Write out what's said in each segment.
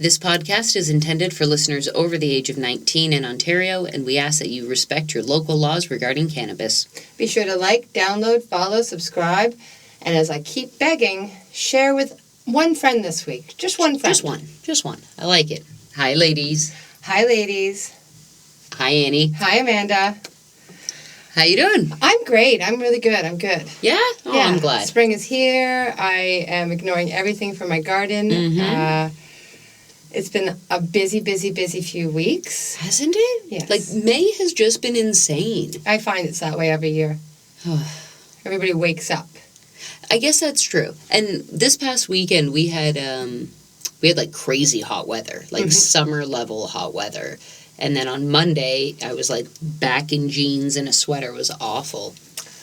This podcast is intended for listeners over the age of 19 in Ontario, and we ask that you respect your local laws regarding cannabis. Be sure to like, download, follow, subscribe, and as I keep begging, share with one friend this week. Just one friend. Just one. I like it. Hi, ladies. Hi, ladies. Hi, Annie. Hi, Amanda. How you doing? I'm great. I'm really good. I'm good. Yeah? Oh, yeah. I'm glad. Spring is here. I am ignoring everything from my garden. Mm-hmm. It's been a busy few weeks. Hasn't it? Yes. Like, May has just been insane. I find it's that way every year. Everybody wakes up. I guess that's true. And this past weekend, we had like crazy hot weather, like summer level hot weather. And then on Monday, I was like back in jeans and a sweater. It was awful.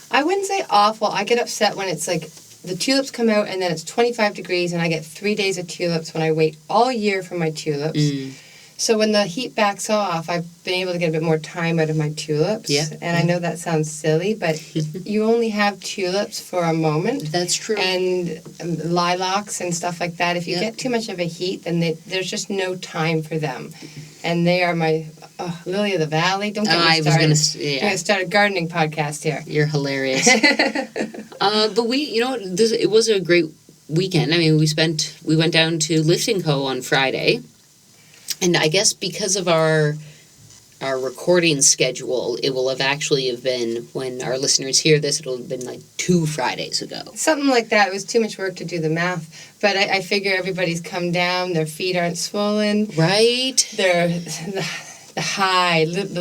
I wouldn't say awful. I get upset when it's like the tulips come out and then it's 25 degrees and I get 3 days of tulips when I wait all year for my tulips. So when the heat backs off, I've been able to get a bit more time out of my tulips. Yeah. And I know that sounds silly, but you only have tulips for a moment. That's true. And lilacs and stuff like that. If you get too much of a heat, then there's just no time for them. And they are my lily of the valley. Don't get me started. I'm going to start a gardening podcast here. You're hilarious. But it was a great weekend. I mean, we went down to Lift & Co. on Friday. And I guess because of our recording schedule, it will have been, when our listeners hear this, it'll have been like 2 Fridays ago. Something like that. It was too much work to do the math. But I figure everybody's come down, their feet aren't swollen. Right. They're the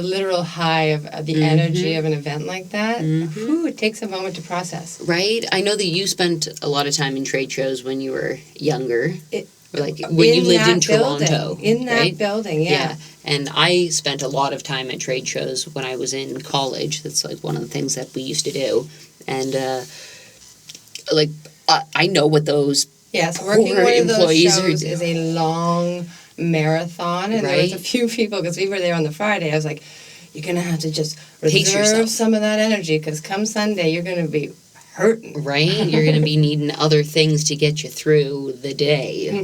literal high of the energy of an event like that. Whew, it takes a moment to process. Right. I know that you spent a lot of time in trade shows when you were younger. Like when you lived in Toronto. In that building, yeah. And I spent a lot of time at trade shows when I was in college. That's like one of the things that we used to do. And I know what those working one of those shows is a long marathon. And there was a few people, because we were there on the Friday, I was like, you're going to have to just reserve some of that energy, because come Sunday, you're going to be hurting. Right? You're going to be needing other things to get you through the day.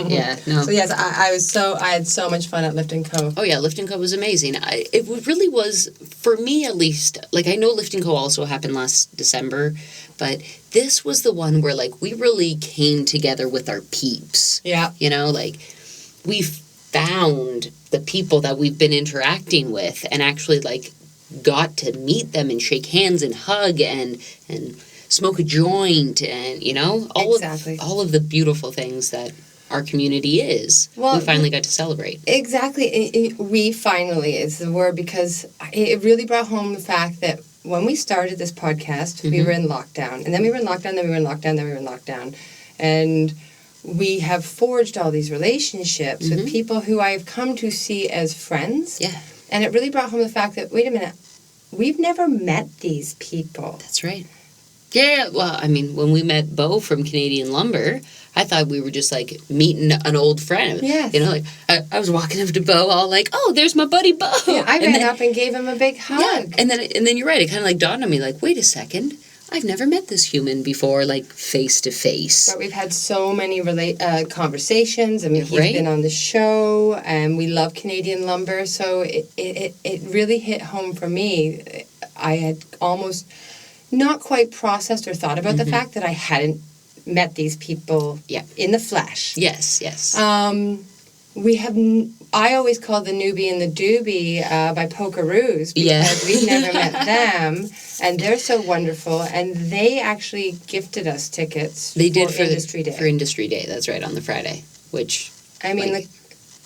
Yeah. No. So yes, I had so much fun at Lift & Co. Oh yeah, Lift & Co. was amazing. It really was, for me at least, like I know Lift & Co. also happened last December, but this was the one where like we really came together with our peeps. Yeah. You know, like we found the people that we've been interacting with and actually like got to meet them and shake hands and hug and smoke a joint and, you know, all of the beautiful things that our community is. Well, we finally got to celebrate. Exactly. We finally is the word, because it really brought home the fact that when we started this podcast, we were in lockdown. And then we were in lockdown, then we were in lockdown, then we were in lockdown. And we have forged all these relationships with people who I've come to see as friends. Yeah. And it really brought home the fact that, wait a minute, we've never met these people. That's right. Yeah, well, I mean, when we met Beau from Canadian Lumber, I thought we were just, like, meeting an old friend. Yes. You know, like, I was walking up to Beau all like, oh, there's my buddy Beau. Yeah, I ran up and gave him a big hug. Yeah, and then you're right, it kind of, like, dawned on me, like, wait a second, I've never met this human before, like, face to face. But we've had so many conversations. I mean, he's been on the show, and we love Canadian Lumber, so it really hit home for me. I had almost not quite processed or thought about the fact that I hadn't met these people in the flesh. Yes. I always call the newbie and the doobie by Pokeroos, because we've never met them, and they're so wonderful, and they actually gifted us tickets for Industry Day. For Industry Day, that's right, on the Friday, which... I mean,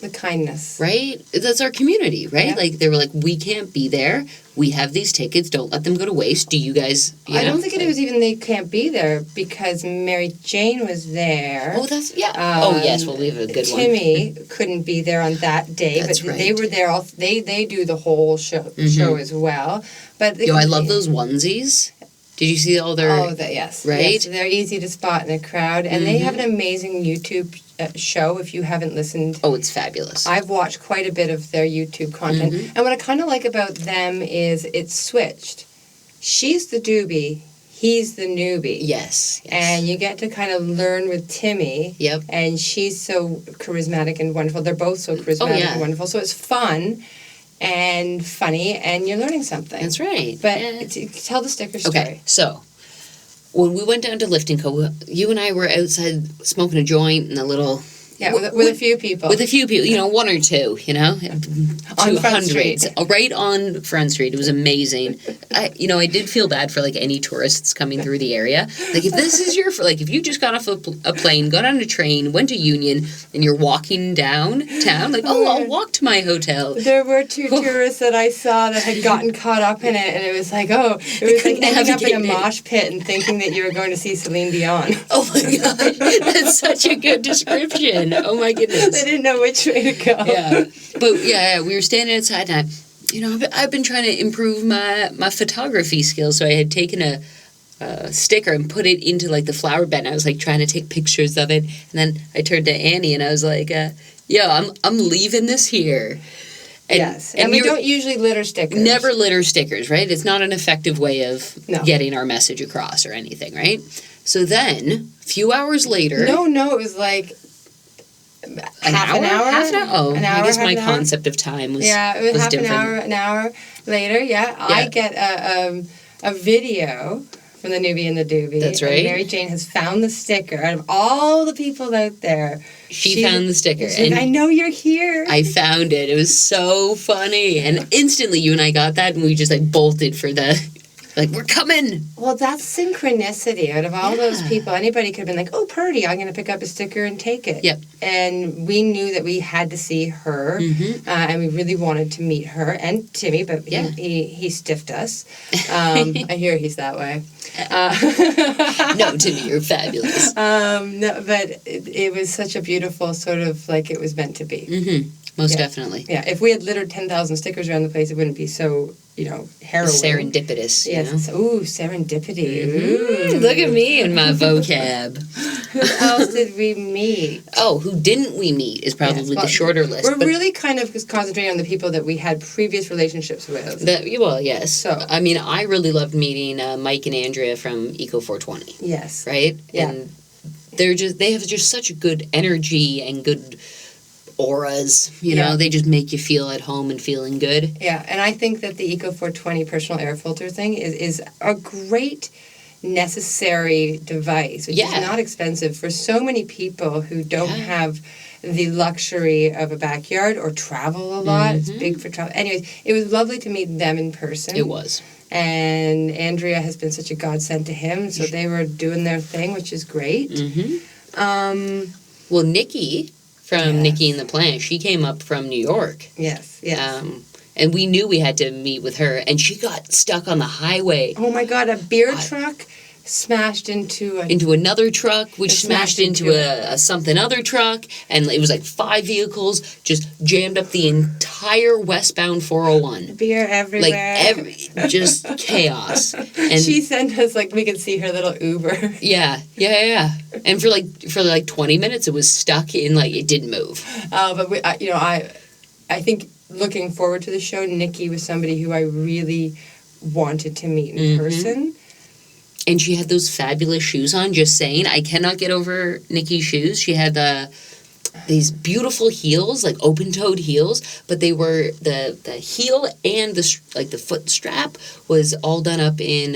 the kindness. Right? That's our community, right? Yeah. Like, they were like, we can't be there. We have these tickets. Don't let them go to waste. Do you guys... I don't think it was even they can't be there, because Mary Jane was there. Oh, that's... Yeah. Yes, well, we have a good Timmy couldn't be there on that day. That's but right. They were there. They do the whole show as well. But I love those onesies. Did you see all their... yes. Right? Yes, they're easy to spot in a crowd. And they have an amazing YouTube show, if you haven't listened. Oh, it's fabulous. I've watched quite a bit of their YouTube content. And what I kind of like about them is it's switched. She's the doobie. he's the newbie. Yes. And you get to kind of learn with Timmy. Yep. And she's so charismatic and wonderful. They're both so charismatic and wonderful. So it's fun and funny, and you're learning something. That's right. But tell the sticker story. Okay, so when we went down to Lifting Co., you and I were outside smoking a joint in a little... Yeah, with a few people. With a few people, one or two, On Front Street. Right on Front Street. It was amazing. I did feel bad for, any tourists coming through the area. Like, if this is if you just got off a plane, got on a train, went to Union, and you're walking downtown, I'll walk to my hotel. There were two tourists that I saw that had gotten caught up in it, and it was like, ending up in a mosh pit and thinking that you were going to see Celine Dion. Oh, my gosh. That's such a good description. Oh my goodness! They didn't know which way to go. Yeah, but we were standing outside, and I've been trying to improve my photography skills. So I had taken a sticker and put it into the flower bed. And I was trying to take pictures of it, and then I turned to Annie and I was like, I'm leaving this here." And, yes, and we don't usually litter stickers. Never litter stickers, right? It's not an effective way of getting our message across or anything, right? So then, a few hours later... No, it was half an hour? Half an hour? Oh, an hour, I guess my concept of time was it was half different. An hour later, I get a video from the newbie and the doobie. That's right. And Mary Jane has found the sticker. Out of all the people out there, she found the sticker. And I know you're here. I found it. It was so funny. And instantly you and I got that, and we just bolted for the... we're coming. Well, that's synchronicity. Out of all those people, anybody could have been oh, Purdy, I'm going to pick up a sticker and take it. Yep. And we knew that we had to see her, and we really wanted to meet her and Timmy, but he stiffed us. I hear he's that way. No, Timmy, you're fabulous. No, but it was such a beautiful sort of it was meant to be. Mm-hmm. Most definitely. Yeah, if we had littered 10,000 stickers around the place, it wouldn't be so, harrowing. Serendipitous. Yes. Ooh, serendipity. Mm-hmm. Ooh. Look at me and my vocab. Who else did we meet? Oh, who didn't we meet is probably the shorter list. We're really kind of concentrating on the people that we had previous relationships with. Yes. So, I really loved meeting Mike and Andrea from Eco 420. Yes. Right? Yeah. And they have just such a good energy and good auras, they just make you feel at home and feeling good. Yeah, and I think that the Eco 420 personal air filter thing is a great necessary device, which is not expensive for so many people who don't have the luxury of a backyard or travel a lot. It's big for travel. Anyways, it was lovely to meet them in person. It was. And Andrea has been such a godsend to him, so they were doing their thing, which is great. Mm-hmm. Well, Nikki... From Nikki and the Plant. She came up from New York. Yes. And we knew we had to meet with her, and she got stuck on the highway. Oh my God, a beer truck smashed into another truck, which smashed into a something other truck, and it was 5 vehicles just jammed up the entire westbound 401. Beer everywhere. Just chaos. And she sent us we could see her little Uber. Yeah. And for 20 minutes it was stuck in it didn't move. But we, I think looking forward to the show, Nikki was somebody who I really wanted to meet in person. And she had those fabulous shoes on, just saying. I cannot get over Nikki's shoes. She had these beautiful heels, open-toed heels, but they were the heel and the foot strap was all done up in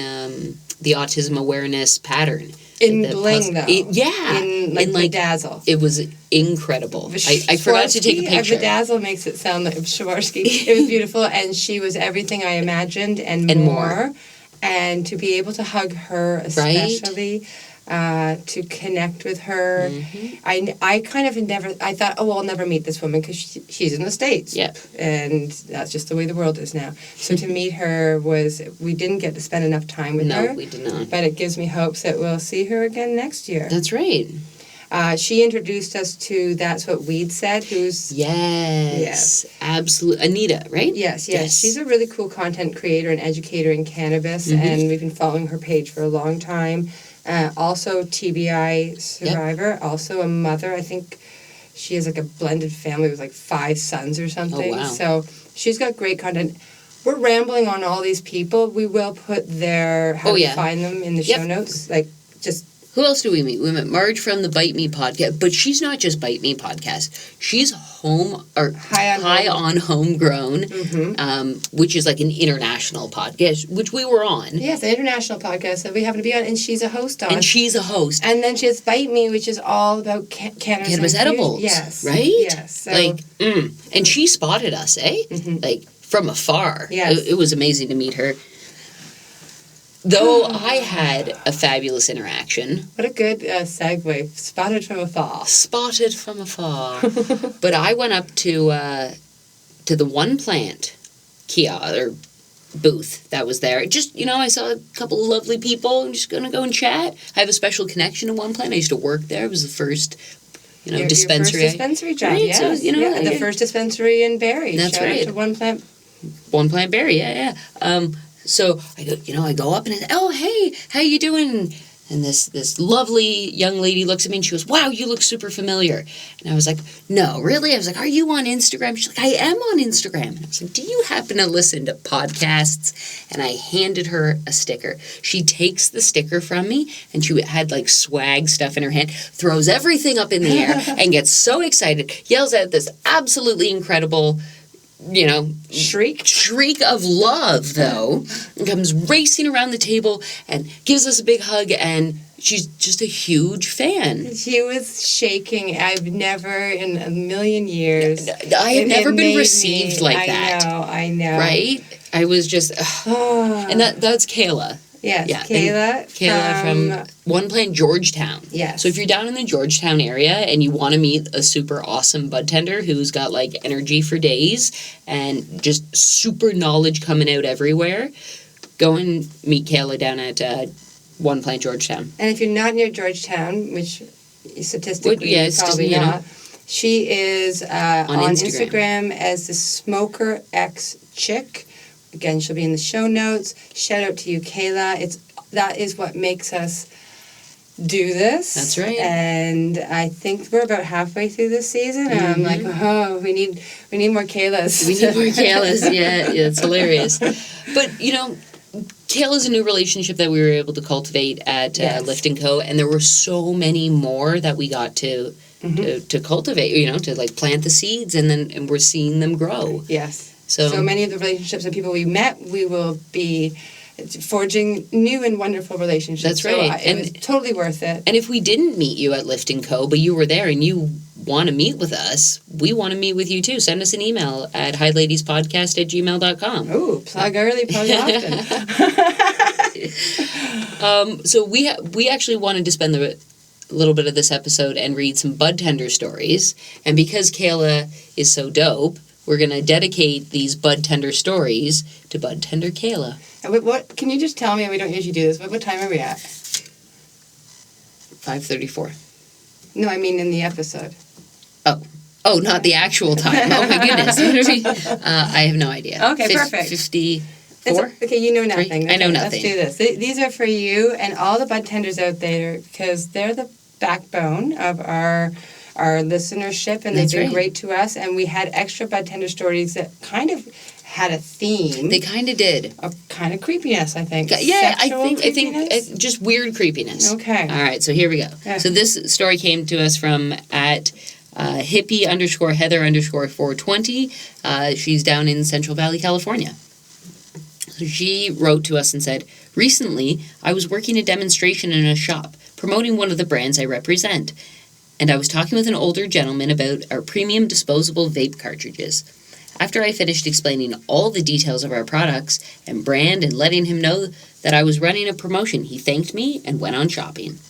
the autism awareness pattern. In bling, though. In bedazzle. It was incredible. I forgot to take a picture. Bedazzle makes it sound like Swarovski. It was beautiful, and she was everything I imagined and more. And to be able to hug her especially, to connect with her. I kind of I thought, I'll never meet this woman because she's in the States. Yep. And that's just the way the world is now. So to meet her we didn't get to spend enough time with her. No, we did not. But it gives me hopes that we'll see her again next year. That's right. She introduced us to That's What Weed Said, who's... Yes. Absolutely. Anita, right? Yes. She's a really cool content creator and educator in cannabis, and we've been following her page for a long time. Also TBI survivor, also a mother. I think she has a blended family with 5 sons or something. Oh, wow. So she's got great content. we're rambling on all these people. We will put their how to find them in the show notes. Like, just... Who else do we meet? We met Marge from the Bite Me podcast, but she's not just Bite Me podcast. She's High on Homegrown, which is like an international podcast, which we were on. Yes, an international podcast that we happen to be on, and she's a host on. And she's a host. And then she has Bite Me, which is all about cannabis edibles. Yes. Right? Yes. So. And she spotted us, Like, from afar. Yes. It was amazing to meet her. Though I had a fabulous interaction. What a good segue. Spotted from afar. Spotted from afar. But I went up to the One Plant kiosk or booth that was there. Just, I saw a couple of lovely people. I'm just going to go and chat. I have a special connection to One Plant. I used to work there. It was the first, dispensary. Your first dispensary job, right? yes. So, the first dispensary in Barrie. That's Shout right. out to One Plant. One Plant Barrie, yeah. So I go up and I say, "Oh, hey, how you doing?" And this lovely young lady looks at me and she goes, "Wow, you look super familiar." And I was like, "No, really?" I was like, "Are you on Instagram?" She's like, "I am on Instagram." And I was like, "Do you happen to listen to podcasts?" And I handed her a sticker. She takes the sticker from me and she had like swag stuff in her hand, throws everything up in the air and gets so excited, yells out this absolutely incredible shriek of love, though, and comes racing around the table and gives us a big hug, and she's just a huge fan. She was shaking. I've never in a million years. I had never been received like that. I know. Right? I was just... and that's Kayla. Yes, yeah, Kayla from One Plant Georgetown. Yes. So if you're down in the Georgetown area and you want to meet a super awesome budtender who's got like energy for days and just super knowledge coming out everywhere, go and meet Kayla down at One Plant Georgetown. And if you're not near Georgetown, which statistically probably not, she is on Instagram as the Smoker X Chick. Again, she'll be in the show notes. Shout out to you, Kayla. That is what makes us do this. That's right. And I think we're about halfway through this season. And I'm like, we need more Kaylas. We need more Kaylas. Yeah, it's hilarious. But Kayla's a new relationship that we were able to cultivate at Lift & Co. And there were so many more that we got to cultivate. To like plant the seeds, and we're seing them grow. Yes. So many of the relationships and people we met, we will be forging new and wonderful relationships. That's right. So it was totally worth it. And if we didn't meet you at Lift & Co., but you were there and you want to meet with us, we want to meet with you too. Send us an email at highladiespodcast@gmail.com. Ooh, plug early, plug often. So we actually wanted to spend a little bit of this episode and read some budtender stories. And because Kayla is so dope, we're going to dedicate these budtender stories to budtender Kayla. And what can you just tell me? We don't usually do this. What time are we at? 5:34. No, I mean in the episode. Oh, not the actual time. Oh my goodness. I have no idea. Okay, perfect. 54? Okay, you know nothing. I know nothing. Let's do this. These are for you and all the budtenders out there because they're the backbone of our listenership, and they've been great to us. And we had extra budtender stories that kind of had a theme. They kind of did. Of kind of creepiness, I think. Yeah, Sexual I think just weird creepiness. Okay. All right, so here we go. Yeah. So this story came to us from at hippie_Heather_420. She's down in Central Valley, California. So she wrote to us and said, "Recently, I was working a demonstration in a shop, promoting one of the brands I represent. And I was talking with an older gentleman about our premium disposable vape cartridges. After I finished explaining all the details of our products and brand and letting him know that I was running a promotion, he thanked me and went on shopping.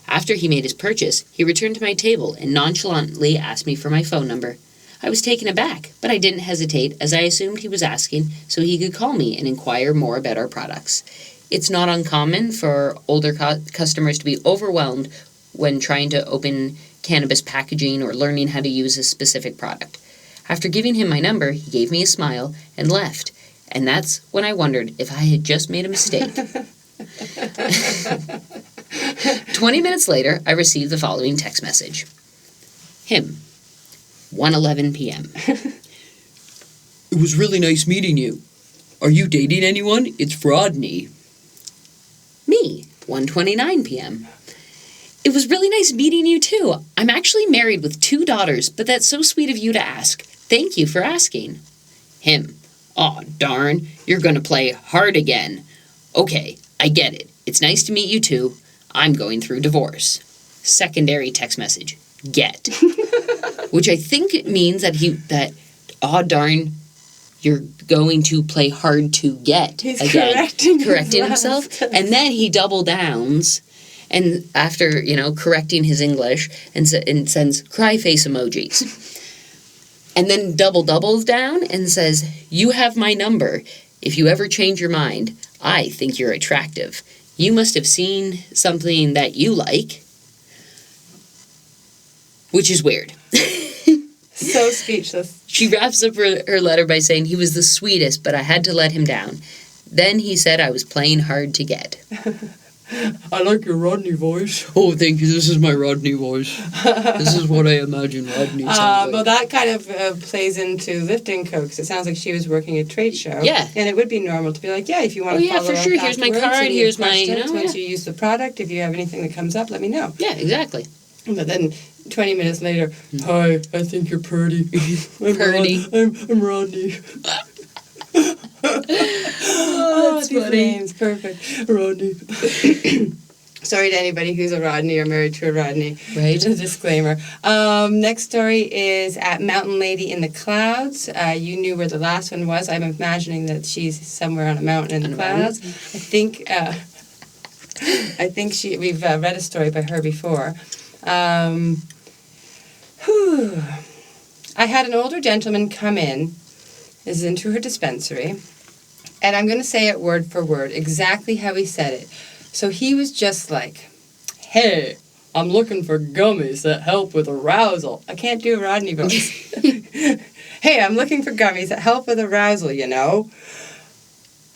After he made his purchase, he returned to my table and nonchalantly asked me for my phone number. I was taken aback, but I didn't hesitate as I assumed he was asking so he could call me and inquire more about our products. It's not uncommon for older customers to be overwhelmed when trying to open cannabis packaging or learning how to use a specific product. After giving him my number, he gave me a smile and left, and that's when I wondered if I had just made a mistake. 20 minutes later, I received the following text message. Him, 1:11 p.m. It was really nice meeting you. Are you dating anyone? It's Rodney. Me, 1:29 p.m. It was really nice meeting you, too. I'm actually married with 2 daughters, but that's so sweet of you to ask. Thank you for asking. Him. Aw, darn. You're gonna play hard again. Okay, I get it. It's nice to meet you, too. I'm going through divorce. Secondary text message. Get. Which I think it means that, aw, darn, you're going to play hard to get. He's again. correcting himself. And then he double downs. And after, correcting his English, and sends cry face emojis. And then doubles down and says, you have my number. If you ever change your mind, I think you're attractive. You must have seen something that you like. Which is weird. So speechless. She wraps up her letter by saying he was the sweetest, but I had to let him down. Then he said I was playing hard to get. I like your Rodney voice. Oh, thank you. This is my Rodney voice. This is what I imagine Rodney sounds like. Well, that kind of plays into lifting co, because it sounds like she was working a trade show. Yeah. And it would be normal to be like, yeah, if you want to follow for up sure. Here's my card. Here's my, once you use the product, if you have anything that comes up, let me know. Yeah, exactly. But then 20 minutes later, hi, I think you're pretty. I'm Rodney. Oh, that's funny. Names, perfect. Rodney. Sorry to anybody who's a Rodney or married to a Rodney. Right. Just a disclaimer. Next story is at Mountain Lady in the Clouds. You knew where the last one was. I'm imagining that she's somewhere on a mountain in the clouds. I think we've read a story by her before. I had an older gentleman come in. This is into her dispensary. And I'm going to say it word for word, exactly how he said it. So he was just like, hey, I'm looking for gummies that help with arousal. I can't do a Rodney voice. Hey, I'm looking for gummies that help with arousal, you know.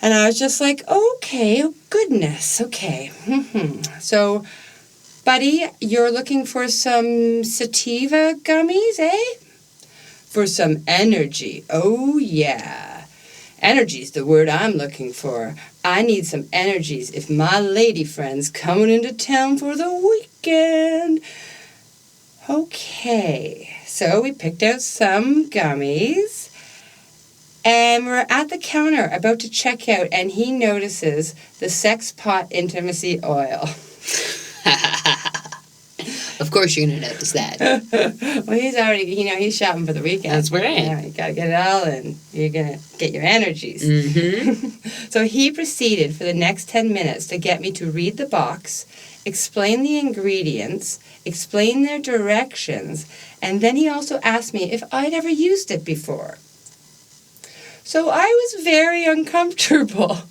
And I was just like, okay, oh goodness, okay. So, buddy, you're looking for some sativa gummies, eh? For some energy. Oh, yeah. Energy's the word I'm looking for. I need some energies if my lady friend's coming into town for the weekend. Okay, so we picked out some gummies. And we're at the counter about to check out, and he notices the Sex Pot Intimacy Oil. Of course you're going to notice that. Well, he's already, he's shopping for the weekend. That's right. You got to get it all, and you're going to get your energies. Mm-hmm. So he proceeded for the next 10 minutes to get me to read the box, explain the ingredients, explain their directions, and then he also asked me if I'd ever used it before. So I was very uncomfortable.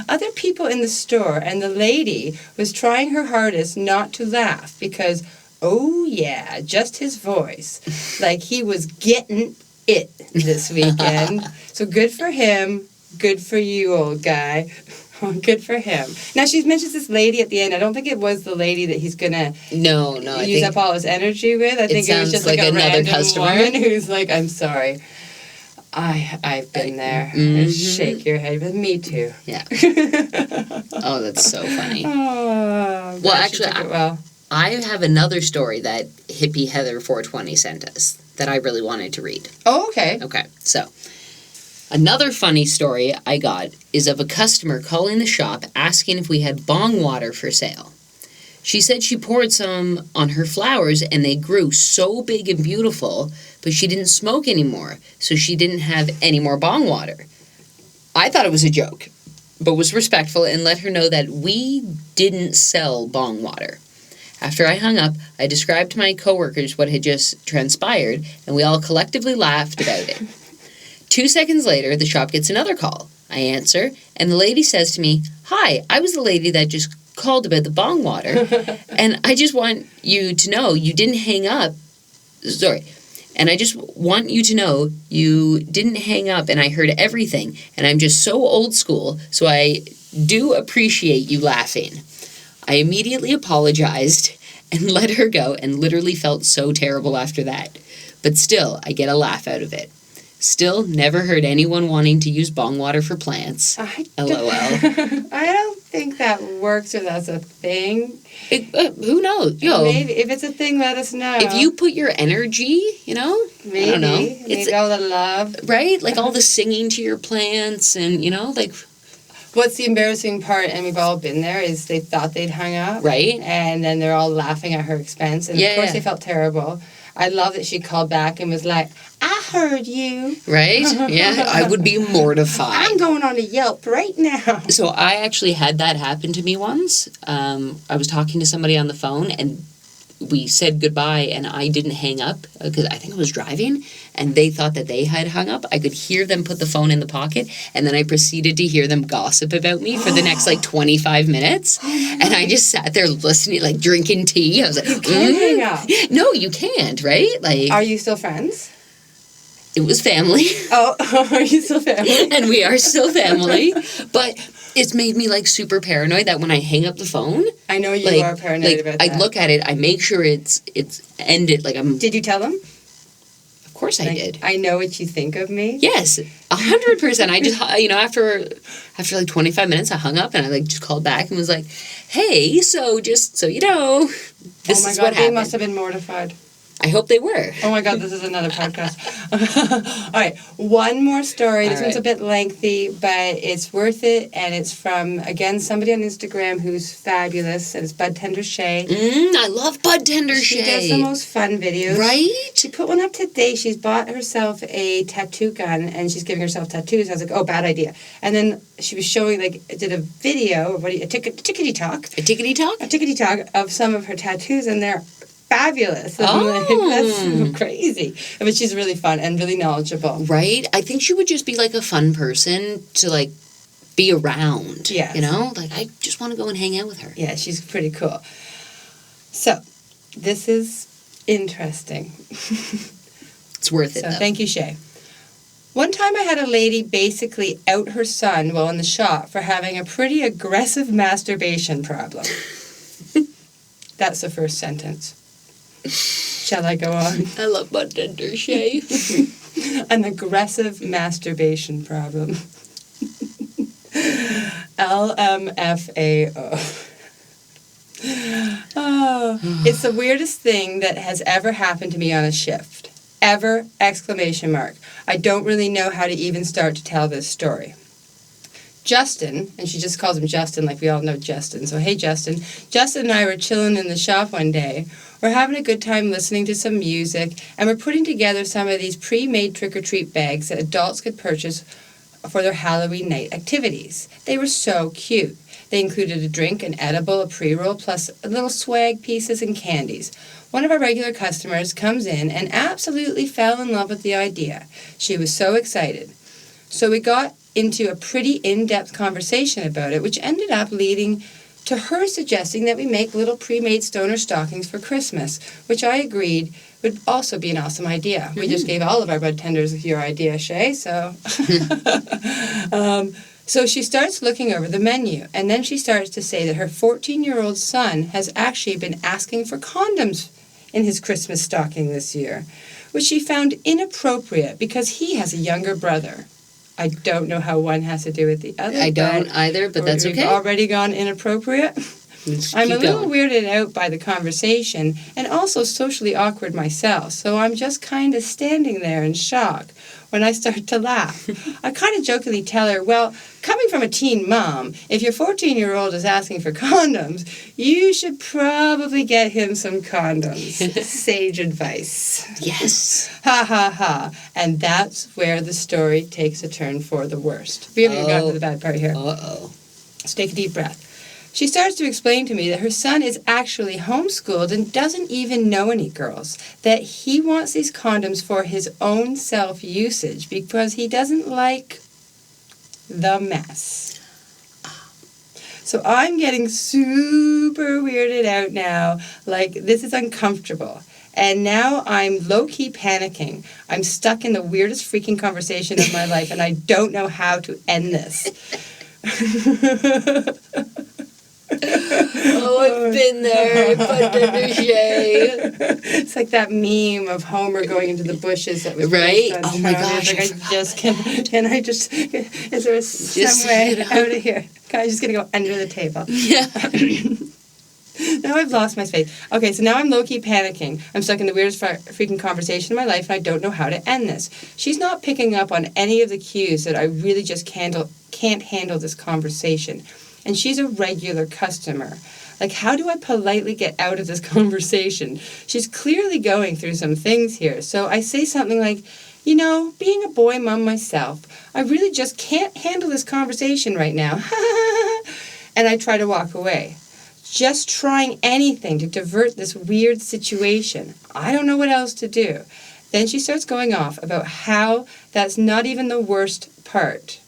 Other people in the store and the lady was trying her hardest not to laugh because, oh yeah, just his voice. Like he was getting it this weekend. So good for him. Good for you, old guy. Good for him. Now, she mentions this lady at the end. I don't think it was the lady that he's going to use up all his energy with. I think it was just like a random woman who's like, I'm sorry. I've been there. Mm-hmm. Shake your head with me too. Yeah. Oh, that's so funny. Oh, well, actually, I have another story that hippie Heather 420 sent us that I really wanted to read. Oh, okay. Okay, so another funny story I got is of a customer calling the shop asking if we had bong water for sale. She said she poured some on her flowers and they grew so big and beautiful, but she didn't smoke anymore, so she didn't have any more bong water. I thought it was a joke, but was respectful and let her know that we didn't sell bong water. After I hung up, I described to my coworkers what had just transpired, and we all collectively laughed about it. 2 seconds later, the shop gets another call. I answer, and the lady says to me, "Hi, I was the lady that just called about the bong water, and I just want you to know you didn't hang up. Sorry. And I just want you to know you didn't hang up, and I heard everything, and I'm just so old school, so I do appreciate you laughing." I immediately apologized and let her go and literally felt so terrible after that. But still, I get a laugh out of it. Still never heard anyone wanting to use bong water for plants. LOL. I don't think that works or that's a thing. Who knows? Yo, maybe if it's a thing, let us know. If you put your energy, maybe, I don't know. Maybe all the love. Right? Like all the singing to your plants and, like... What's the embarrassing part, and we've all been there, is they thought they'd hung up. Right. And then they're all laughing at her expense. And of course they felt terrible. I love that she called back and was like, I heard you. Right? Yeah, I would be mortified. I'm going on a Yelp right now. So I actually had that happen to me once. I was talking to somebody on the phone and we said goodbye and I didn't hang up because I think I was driving and they thought that they had hung up. I could hear them put the phone in the pocket and then I proceeded to hear them gossip about me for the next 25 minutes. And I just sat there listening, drinking tea. I was like, you can't hang up. No, you can't, right? Are you still friends? It was family. Oh, are you still family? And we are still family. But it's made me super paranoid that when I hang up the phone. I know you are paranoid about that. I look at it, I make sure it's ended. Did you tell them? Of course I did. I know what you think of me. Yes, 100%. I just, after 25 minutes, I hung up and I just called back and was like, hey, so just so you know, this is what happened. They must have been mortified. I hope they were. Oh my God, this is another podcast. All right, one more story. This one's a bit lengthy, but it's worth it. And it's from, again, somebody on Instagram who's fabulous. And it's Budtender Shay. I love Budtender Shay. She does the most fun videos. Right? She put one up today. She's bought herself a tattoo gun and she's giving herself tattoos. I was like, oh, bad idea. And then she was showing, did a video of a tickety talk. A tickety talk? A tickety talk of some of her tattoos, and they're fabulous. That's crazy. But she's really fun and really knowledgeable. Right? I think she would just be a fun person to be around. Yes. I just want to go and hang out with her. Yeah, she's pretty cool. So, this is interesting. It's worth it, though. Thank you, Shay. One time I had a lady basically out her son while in the shop for having a pretty aggressive masturbation problem. That's the first sentence. Shall I go on? I love Budtender Shay. An aggressive masturbation problem. LMFAO. Oh, it's the weirdest thing that has ever happened to me on a shift. Ever! ! I don't really know how to even start to tell this story. Justin, and she just calls him Justin like we all know Justin, so hey Justin. Justin and I were chilling in the shop one day. We're having a good time listening to some music, and we're putting together some of these pre-made trick-or-treat bags that adults could purchase for their Halloween night activities. They were so cute. They included a drink, an edible, a pre-roll, plus little swag pieces and candies. One of our regular customers comes in and absolutely fell in love with the idea. She was so excited. So we got into a pretty in-depth conversation about it, which ended up leading to her suggesting that we make little pre-made stoner stockings for Christmas, which I agreed would also be an awesome idea. Mm-hmm. We just gave all of our budtenders your idea, Shay, so... So she starts looking over the menu, and then she starts to say that her 14-year-old son has actually been asking for condoms in his Christmas stocking this year, which she found inappropriate because he has a younger brother. I don't know how one has to do with the other. I don't either, but that's okay. We've already gone inappropriate. I'm a little weirded out by the conversation and also socially awkward myself, so I'm just kind of standing there in shock when I start to laugh. I kind of jokingly tell her, well, coming from a teen mom, if your 14-year-old is asking for condoms, you should probably get him some condoms. Sage advice. Yes. Ha ha ha. And that's where the story takes a turn for the worst. We haven't even gotten to the bad part here. Uh-oh. Let's take a deep breath. She starts to explain to me that her son is actually homeschooled and doesn't even know any girls, that he wants these condoms for his own self-usage because he doesn't like the mess. So I'm getting super weirded out now, like this is uncomfortable. And now I'm low-key panicking. I'm stuck in the weirdest freaking conversation of my life and I don't know how to end this. Oh, I've been there. Budtender Shay. It's like that meme of Homer going into the bushes that was right. On oh my gosh! Like, is there some way out of here? I'm just gonna go under the table. Yeah. Now I've lost my space. Okay, so now I'm low-key panicking. I'm stuck in the weirdest freaking conversation in my life, and I don't know how to end this. She's not picking up on any of the cues that I really just can't handle this conversation. And she's a regular customer. Like, how do I politely get out of this conversation? She's clearly going through some things here. So I say something like, you know, being a boy mom myself, I really just can't handle this conversation right now. And I try to walk away. Just trying anything to divert this weird situation. I don't know what else to do. Then she starts going off about how that's not even the worst part.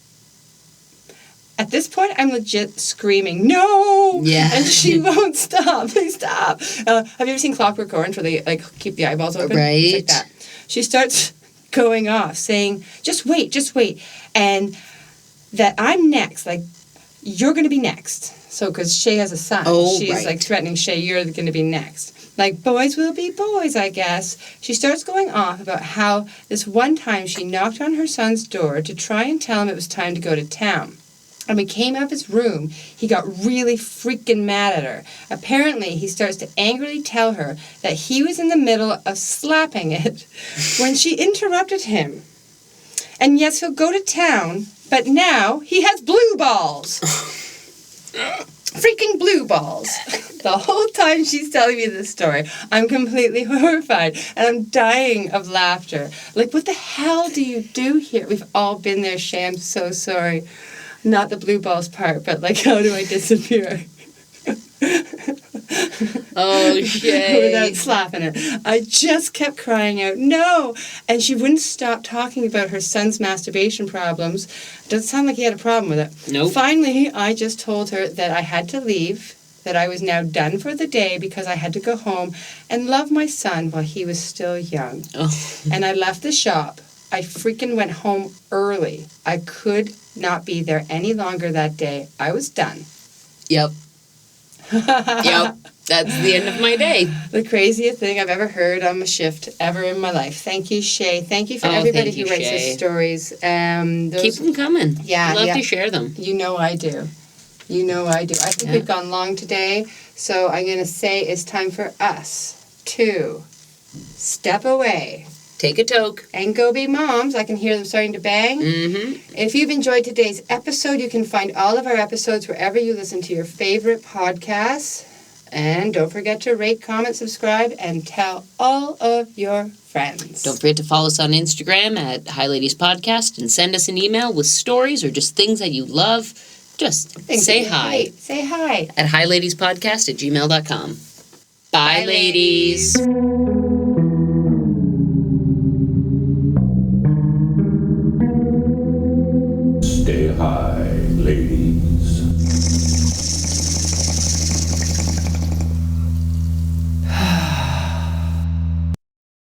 At this point, I'm legit screaming, no! Yeah. And she won't stop. Please stop. Have you ever seen Clockwork Orange where they keep the eyeballs open? Right. It's like that. She starts going off, saying, just wait. And that I'm next. Like, you're going to be next. So, because Shay has a son. She's like threatening Shay, you're going to be next. Like, boys will be boys, I guess. She starts going off about how this one time she knocked on her son's door to try and tell him it was time to go to town. And when he came out of his room, he got really freaking mad at her. Apparently, he starts to angrily tell her that he was in the middle of slapping it when she interrupted him. And yes, he'll go to town, but now he has blue balls. Freaking blue balls. The whole time she's telling me this story, I'm completely horrified and I'm dying of laughter. Like, what the hell do you do here? We've all been there, Shay. I'm so sorry. Not the blue balls part, but like, how do I disappear? Oh, Shay. Without slapping her. I just kept crying out, no! And she wouldn't stop talking about her son's masturbation problems. Doesn't sound like he had a problem with it. Nope. Finally, I just told her that I had to leave, that I was now done for the day because I had to go home and love my son while he was still young. Oh. And I left the shop. I freaking went home early. I could not be there any longer that day. I was done. Yep. Yep. That's the end of my day. The craziest thing I've ever heard on a shift ever in my life. Thank you, Shay. Thank you for everybody who writes us stories. Keep them coming. Yeah. Love to share them. You know I do. I think we've gone long today, so I'm going to say it's time for us to step away. Take a toke. And go be moms. I can hear them starting to bang. Mm-hmm. If you've enjoyed today's episode, you can find all of our episodes wherever you listen to your favorite podcasts. And don't forget to rate, comment, subscribe, and tell all of your friends. Don't forget to follow us on Instagram at Hi Ladies Podcast and send us an email with stories or just things that you love. Just say hi. Say hi. At highladyspodcast@gmail.com. Bye, ladies.